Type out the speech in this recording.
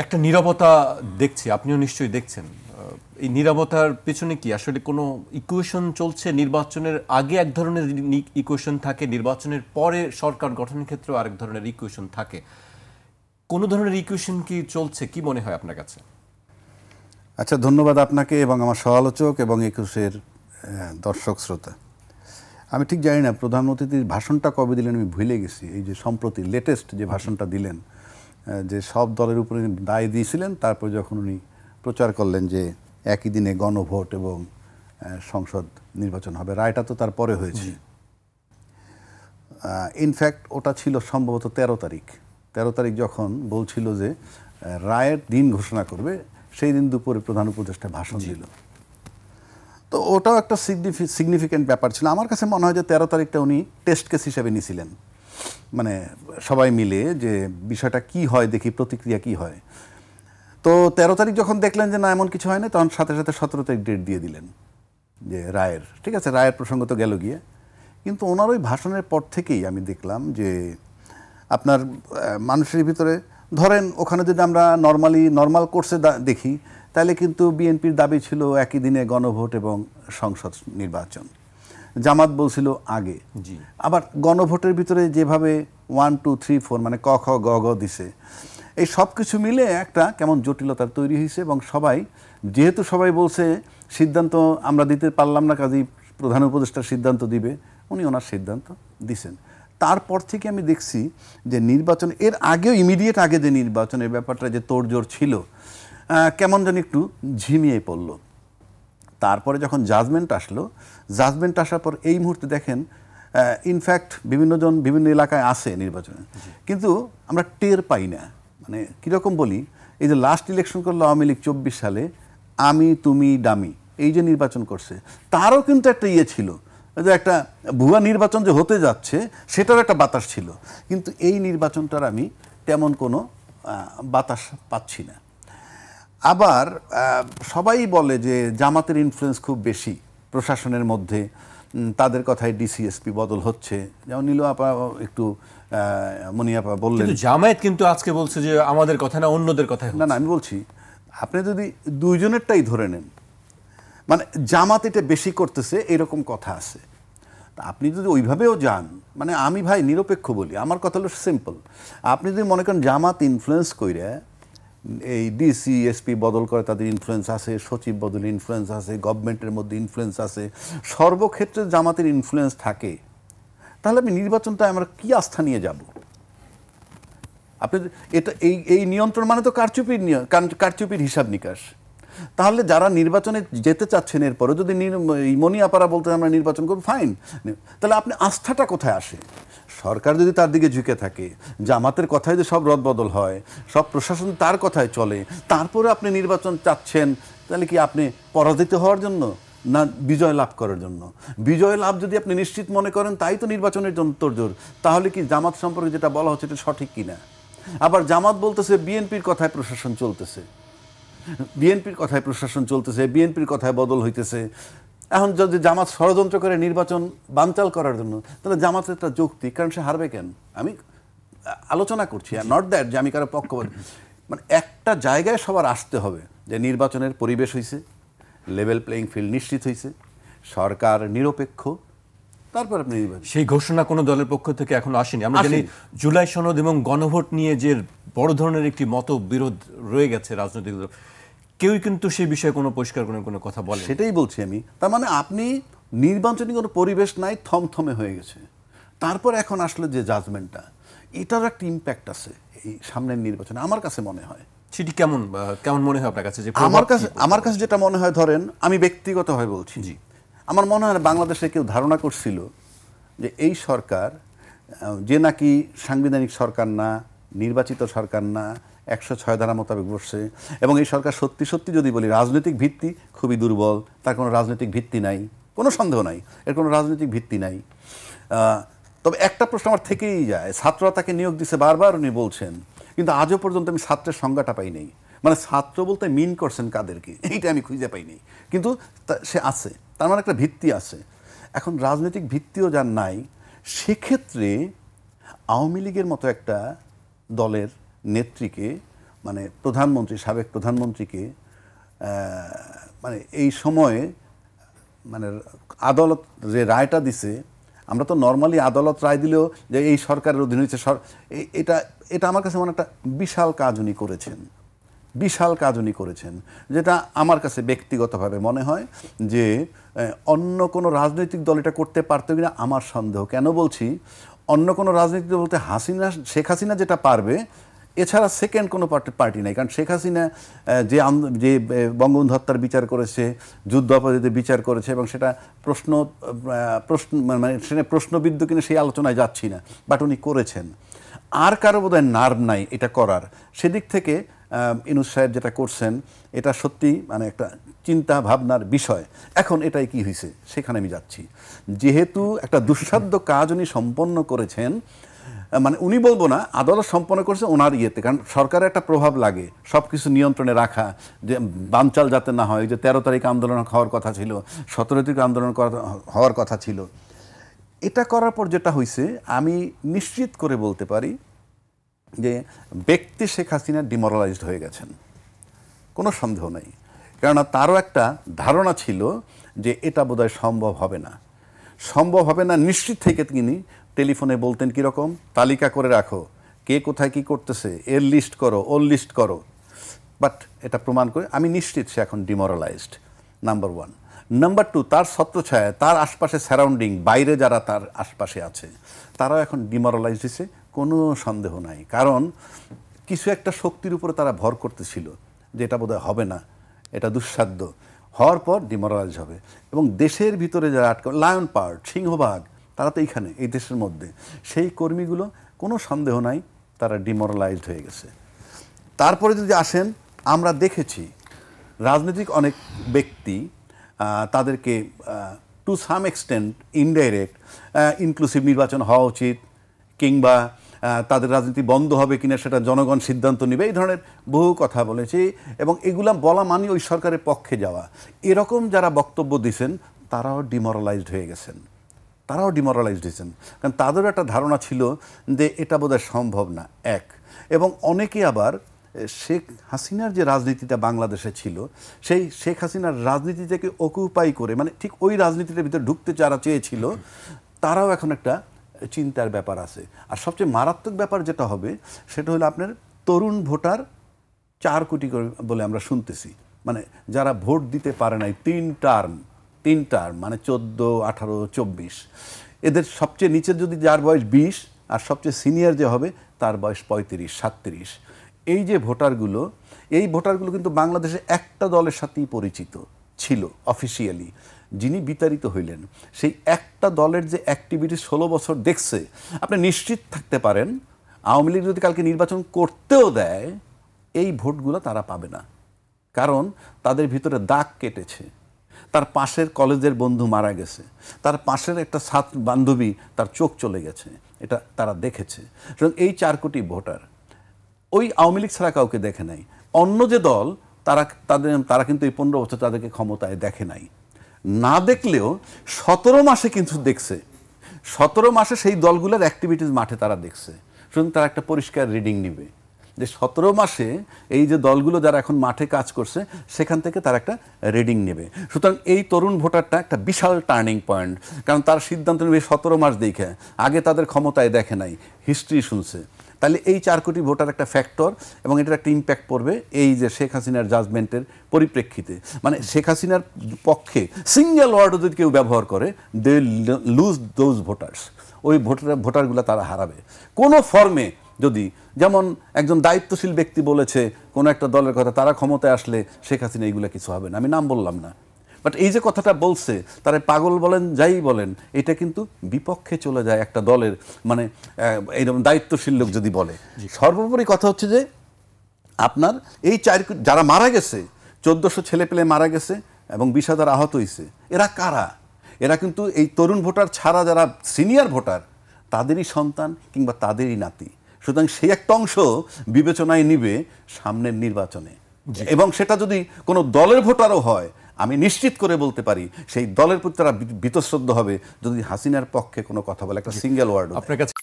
একটা নীরবতা দেখছি, আপনিও নিশ্চয়ই দেখছেন। এই নীরবতার পেছনে কি আসলে কোনো ইকুয়েশন চলছে? নির্বাচনের আগে এক ধরনের ইকুয়েশন থাকে, নির্বাচনের পরে সরকার গঠনের ক্ষেত্রেও আরেক ধরনের ইকুয়েশন থাকে। কোনো ধরনের ইকুয়েশন কি চলছে, কি মনে হয় আপনার কাছে? আচ্ছা, ধন্যবাদ আপনাকে এবং আমার সহ-আলোচক এবং একুশের দর্শক শ্রোতা। আমি ঠিক জানি না প্রধানমন্ত্রীর ভাষণটা কবে দিলেন, আমি ভুলে গেছি। এই যে সম্প্রতি লেটেস্ট যে ভাষণটা দিলেন, যে সব দলের উপরে দায় দিয়েছিলেন, তারপর যখন উনি প্রচার করলেন যে একই দিনে গণভোট এবং সংসদ নির্বাচন হবে, রায়টা তো তারপরে হয়েছে। ইনফ্যাক্ট ওটা ছিল সম্ভবত 13 তারিখ। 13 তারিখ যখন বলছিল যে রায়ের দিন ঘোষণা করবে, সেই দিন দুপুরে প্রধান উপদেষ্টা ভাষণ দিল। তো ওটাও একটা সিগনিফিক্যান্ট ব্যাপার ছিল। আমার কাছে মনে হয় যে 13 তারিখটা উনি টেস্ট কেস হিসেবে নিয়েছিলেন, মানে সবাই মিলে যে বিষয়টা কি হয় দেখি, প্রতিক্রিয়া কি হয়। তো 13 তারিখ যখন দেখলেন যে না এমন কিছু হয় না, তখন সাথে সাথে 17 তারিখ ডেট দিয়ে দিলেন যে রায়ের। ঠিক আছে, রায়ের প্রসঙ্গ তো গেল গিয়ে, কিন্তু ওনার ওই ভাষণের পর থেকেই আমি দেখলাম যে আপনার মানুষের ভিতরে, ধরেন ওখানে যদি আমরা নর্মাল কোর্সে দেখি, তাহলে কিন্তু বিএনপির দাবি ছিল একই দিনে গণভোট এবং সংসদ নির্বাচন। জামাত বলছিল আগে। আবার গণভোটের ভিতরে যেভাবে 1, 2, 3, 4 মানে ক খ গ গ দিছে, এই সব কিছু মিলে একটা কেমন জটিলতার তৈরি হয়েছে। এবং যেহেতু সবাই বলছে সিদ্ধান্ত আমরা দিতে পারলাম না, কাজেই প্রধান উপদেষ্টার সিদ্ধান্ত দিবে, উনি ওনার সিদ্ধান্ত দিছেন। তারপর থেকে আমি দেখছি যে নির্বাচন এর আগেও, ইমিডিয়েট আগে যে নির্বাচনের ব্যাপারটা যে তোড়জোড় ছিল, কেমন যেন একটু ঝিমিয়ে পড়ল। তারপরে যখন জাজমেন্ট আসার পর এই মুহূর্তে দেখেন, ইনফ্যাক্ট বিভিন্নজন বিভিন্ন এলাকায় আসে নির্বাচনে, কিন্তু আমরা টের পাই না। মানে কীরকম বলি, এই যে লাস্ট ইলেকশন করলো আওয়ামী লীগ 24 সালে, আমি তুমি ডামি, এই যে নির্বাচন করছে, তারও কিন্তু একটা ছিল, যে একটা ভুয়া নির্বাচন যে হতে যাচ্ছে সেটার একটা বাতাস ছিল। কিন্তু এই নির্বাচনটার আমি তেমন কোনো বাতাস পাচ্ছি না। আবার সবাই বলে যে জামাতের ইনফ্লুয়েন্স খুব বেশি প্রশাসনের মধ্যে, তাদের কথায় ডিসিএসপি বদল হচ্ছে, যেমন নীলু আপা একটু মনি আপা বললেন। জামায়াত কিন্তু আজকে বলছে যে আমাদের কথা না, অন্যদের কথা। না, আমি বলছি আপনি যদি দুইজনেরটাই ধরে নেন, মানে জামাত এটা বেশি করতেছে এরকম কথা আছে। আপনি যদি ওইভাবেও যান, মানে আমি ভাই নিরপেক্ষ বলি, আমার কথা হলো সিম্পল। আপনি যদি মনে করেন জামাত ইনফ্লুয়েন্স কইরা এই ডিসি এসপি বদল করে, তাদের ইনফ্লুয়েন্স আছে, সচিব বদল ইনফ্লুয়েন্স আছে, গভর্নমেন্টের মধ্যে ইনফ্লুয়েন্স আছে, সর্বক্ষেত্রে জামাতের ইনফ্লুয়েন্স থাকে, তাহলে আমি নির্বাচনটা আমরা কি আস্থা নিয়ে যাব? আপনি এটা এই নিয়ন্ত্রণ মানে তো কারচুপির হিসাব নিকাশ। তাহলে যারা নির্বাচনে যেতে চাচ্ছেন, এরপরে যদি মনি আপারা বলতে আমরা নির্বাচন করব, ফাইন, তাহলে আপনি আস্থাটা কোথায় আসে? সরকার যদি তার দিকে ঝুঁকে থাকে, জামাতের কথায় যে সব রদবদল হয়, সব প্রশাসন তার কথায় চলে, তারপরে আপনি নির্বাচন চাচ্ছেন, তাহলে কি আপনি পরাজিত হওয়ার জন্য না বিজয় লাভ করার জন্য? বিজয় লাভ যদি আপনি নিশ্চিত মনে করেন, তাই তো নির্বাচনের জন্য তোড়জোড়। তাহলে কি জামাত সম্পর্কে যেটা বলা হচ্ছে এটা সঠিক কিনা? আবার জামাত বলতেছে বিএনপির কথায় প্রশাসন চলতেছে, বিএনপির কথায় বদল হইতেছে। এখন যদি জামাত ষড়যন্ত্র করে নির্বাচন বানচাল করার জন্য, তাহলে জামাতের একটা যৌক্তিক, কারণ সে হারবে কেন? আমি আলোচনা করছি, আর নট দ্যাট যে আমি কারো পক্ষ, মানে একটা জায়গায় সবার আসতে হবে যে নির্বাচনের পরিবেশ হয়েছে, লেভেল প্লেইং ফিল্ড নিশ্চিত হয়েছে, সরকার নিরপেক্ষ, তারপর আপনি নির্বাচন। সেই ঘোষণা কোনো দলের পক্ষ থেকে এখনো আসেনি। আমরা জানি জুলাই সনদ এবং গণভোট নিয়ে যে বড় ধরনের একটি মতবিরোধ রয়ে গেছে রাজনৈতিক দল, কেউই কিন্তু সেই বিষয়ে কোনো পরিষ্কার কোনো কথা বলে। সেটাই বলছি আমি। তার মানে আপনি নির্বাচনী কোনো পরিবেশ নাই, থমথমে হয়ে গেছে। তারপর এখন আসলে যে জাজমেন্টটা, এটার একটা ইম্প্যাক্ট আছে এই সামনের নির্বাচনে আমার কাছে মনে হয়। সেটি কেমন মনে হয় আপনার কাছে? যে আমার কাছে যেটা মনে হয়, ধরেন আমি ব্যক্তিগতভাবে বলছি, আমার মনে হয় বাংলাদেশে কেউ ধারণা করছিল যে এই সরকার, যে নাকি সাংবিধানিক সরকার না, নির্বাচিত সরকার না, 106 ধারা মোতাবেক বসছে, এবং এই সরকার সত্যি সত্যি যদি বলি রাজনৈতিক ভিত্তি খুবই দুর্বল, তার কোনো রাজনৈতিক ভিত্তি নাই, কোনো সন্দেহ নাই, এর কোনো রাজনৈতিক ভিত্তি নাই। তবে একটা প্রশ্ন আমার থেকেই যায়, ছাত্ররা তাকে নিয়োগ দিছে বারবার উনি বলছেন, কিন্তু আজও পর্যন্ত আমি ছাত্রের সংজ্ঞাটা পাই নাই। মানে ছাত্র বলতে মিন করছেন কাদেরকে, এইটা আমি খুঁজে পাই নাই, কিন্তু সে আছে, তার মানে একটা ভিত্তি আছে। এখন রাজনৈতিক ভিত্তিও যার নাই, সেক্ষেত্রে আওয়ামী লীগের মতো একটা দলের নেত্রীকে মানে প্রধানমন্ত্রী, সাবেক প্রধানমন্ত্রীকে মানে এই সময়ে মানে আদালত যে রায়টা দিছে, আমরা তো নর্মালি আদালত রায় দিলেও যে এই সরকারের অধীনে হচ্ছে, এটা এটা আমার কাছে মনে একটা বিশাল কাজ উনি করেছেন, বিশাল কাজ উনি করেছেন, যেটা আমার কাছে ব্যক্তিগতভাবে মনে হয় যে অন্য কোনো রাজনৈতিক দল এটা করতে পারতো কিনা আমার সন্দেহ। কেন বলছি অন্য কোনো রাজনৈতিক দল বলতে শেখ হাসিনা যেটা পারবে, এছাড়া সেকেন্ড কোনো পার্টি নাই। কারণ শেখ হাসিনা যে বঙ্গবন্ধু হত্যার বিচার করেছে, যুদ্ধ অপরাধীদের বিচার করেছে, এবং সেটা মানে সেটা প্রশ্নবিদ্ধ কিনা সেই আলোচনায় যাচ্ছি না, বাট উনি করেছেন। আর কারো বোধহয় নার্ভ নাই এটা করার। সেদিক থেকে ইউনূস সাহেব যেটা করছেন এটা সত্যি মানে একটা চিন্তা ভাবনার বিষয়। এখন এটাই কি হয়েছে সেখানে আমি যাচ্ছি। যেহেতু একটা দুঃসাধ্য কাজ উনি সম্পন্ন করেছেন, মানে উনি বলবো না, আদালত সম্পন্ন করেছে ওনার ইয়েতে, কারণ সরকারের একটা প্রভাব লাগে সব কিছু নিয়ন্ত্রণে রাখা, যে বানচাল যাতে না হয়। যে 13 তারিখ আন্দোলন হওয়ার কথা ছিল, 17 তারিখ আন্দোলন হওয়ার কথা ছিল। এটা করার পর যেটা হয়েছে আমি নিশ্চিত করে বলতে পারি যে ব্যক্তি শেখ হাসিনা ডিমোরালাইজড হয়ে গেছেন, কোনো সন্দেহ নেই। কেননা তারও একটা ধারণা ছিল যে এটা বোধহয় সম্ভব হবে না, সম্ভব হবে না নিশ্চিত থেকে তিনি টেলিফোনে বলতেন কীরকম, তালিকা করে রাখো কে কোথায় কি করতেছে, এর লিস্ট করো, ওর লিস্ট করো। বাট এটা প্রমাণ করে আমি নিশ্চিত সে এখন ডিমোরালাইজড, নাম্বার 1। নাম্বার 2, তার ছত্রছায়া, তার আশপাশে সারাউন্ডিং, বাইরে যারা তার আশপাশে আছে তারাও এখন ডিমোরালাইজড হয়েছে, কোনো সন্দেহ নাই। কারণ কিছু একটা শক্তির উপরে তারা ভর করতেছিল যে এটা বোধহয় হবে না, এটা দুঃসাধ্য, হওয়ার পর ডিমোরালাইজ হবে। এবং দেশের ভিতরে যারা লায়ন পার্ট, সিংহভাগ, তারা তো এইখানে এই দেশের মধ্যে, সেই কর্মীগুলো কোনো সন্দেহ নাই তারা ডিমোরালাইজড হয়ে গেছে। তারপরে যদি আসেন, আমরা দেখেছি রাজনৈতিক অনেক ব্যক্তি তাদেরকে to some extent indirect inclusive নির্বাচন হওয়া উচিত, কিংবা তাদের রাজনীতি বন্ধ হবে কিনা সেটা জনগণ সিদ্ধান্ত নেবে, এই ধরনের বহু কথা বলেছি। এবং এগুলা বলা মানে ওই সরকারের পক্ষে যাওয়া। এরকম যারা বক্তব্য দিয়েছেন তারাও ডিমোরালাইজড হয়ে গেছেন, তারাও ডিমোরালাইজড হয়েছেন। কারণ তাদেরও একটা ধারণা ছিল যে এটা বোধহয় সম্ভব না, এক। এবং অনেকে আবার শেখ হাসিনার যে রাজনীতিটা বাংলাদেশে ছিল, সেই শেখ হাসিনার রাজনীতি থেকে অকুপাই করে, মানে ঠিক ওই রাজনীতিটার ভিতরে ঢুকতে যারা চেয়েছিল তারাও এখন একটা চিন্তার ব্যাপার আছে। আর সবচেয়ে মারাত্মক ব্যাপার যেটা হবে সেটা হলো আপনার তরুণ ভোটার 4 কোটি করে বলে আমরা শুনতেছি, মানে যারা ভোট দিতে পারে নাই 3 টার্ম, মানে 14, 18, 24, এদের সবচেয়ে নিচের যদি যার বয়স 20 আর সবচেয়ে সিনিয়র যে হবে তার বয়স 35, 37, এই যে ভোটারগুলো, এই ভোটারগুলো কিন্তু বাংলাদেশে একটা দলের সাথেই পরিচিত ছিল অফিসিয়ালি, যিনি বিতাড়িত হইলেন। সেই একটা দলের যে অ্যাক্টিভিটি 16 বছর দেখছে, আপনি নিশ্চিত থাকতে পারেন আওয়ামী লীগ যদি কালকে নির্বাচন করতেও দেয় এই ভোটগুলো তারা পাবে না। কারণ তাদের ভিতরে দাগ কেটেছে, তার পাশের কলেজের বন্ধু মারা গেছে, তার পাশের একটা ছাত্র বান্ধবী তার চোখ চলে গেছে, এটা তারা দেখেছে। সুতরাং এই 4 কোটি ভোটার ওই আওয়ামী লীগ ছাড়া কাউকে দেখে নাই। অন্য যে দল তারা কিন্তু এই 15 বছর তাদেরকে ক্ষমতায় দেখে নাই, না দেখলেও 17 মাসে কিন্তু দেখছে। 17 মাসে সেই দলগুলোর অ্যাক্টিভিটিস মাঠে তারা দেখছে। সুতরাং তারা একটা পরিষ্কার রিডিং নিবে যে 17 মাসে এই যে দলগুলো যারা এখন মাঠে কাজ করছে সেখান থেকে তারা একটা রিডিং নেবে। সুতরাং এই তরুণ ভোটারটা একটা বিশাল টার্নিং পয়েন্ট, কারণ তার সিদ্ধান্ত নেবে 17 মাস দেখে, আগে তাদের ক্ষমতায় দেখে নাই, হিস্ট্রি শুনছে। তাহলে এই 4 কোটি ভোটার একটা ফ্যাক্টর, এবং এটার একটা ইম্প্যাক্ট পড়বে এই যে শেখ হাসিনার জাজমেন্টের পরিপ্রেক্ষিতে। মানে শেখ হাসিনার পক্ষে সিঙ্গেল ওয়ার্ডও যদি কেউ ব্যবহার করে, দে লুজ দোজ ভোটার্স, ওই ভোটারগুলো তারা হারাবে কোনো ফর্মে। যদি যেমন একজন দায়িত্বশীল ব্যক্তি বলেছে কোনো একটা দলের কথা, তারা ক্ষমতায় আসলে শেখ হাসিনা এইগুলো কিছু হবে না, আমি নাম বললাম না, বাট এই যে কথাটা বলছে তারা পাগল বলেন যাই বলেন, এটা কিন্তু বিপক্ষে চলে যায় একটা দলের, মানে এইরকম দায়িত্বশীল লোক যদি বলে। সর্বোপরি কথা হচ্ছে যে আপনার এই 4 যারা মারা গেছে, 1400 ছেলে পেলে মারা গেছে এবং 20,000 আহত হয়েছে, এরা কারা? এরা কিন্তু এই তরুণ ভোটার ছাড়া যারা সিনিয়র ভোটার তাদেরই সন্তান কিংবা তাদেরই নাতি। সুতরাং সেই একটা অংশ বিবেচনায় নিবে সামনের নির্বাচনে, এবং সেটা যদি কোনো দলের ভোটারও হয় আমি নিশ্চিত করে বলতে পারি সেই দলের প্রতি তারা বীতশ্রদ্ধ হবে যদি হাসিনার পক্ষে কোনো কথা বলে, একটা সিঙ্গেল ওয়ার্ড। আপনার কাছে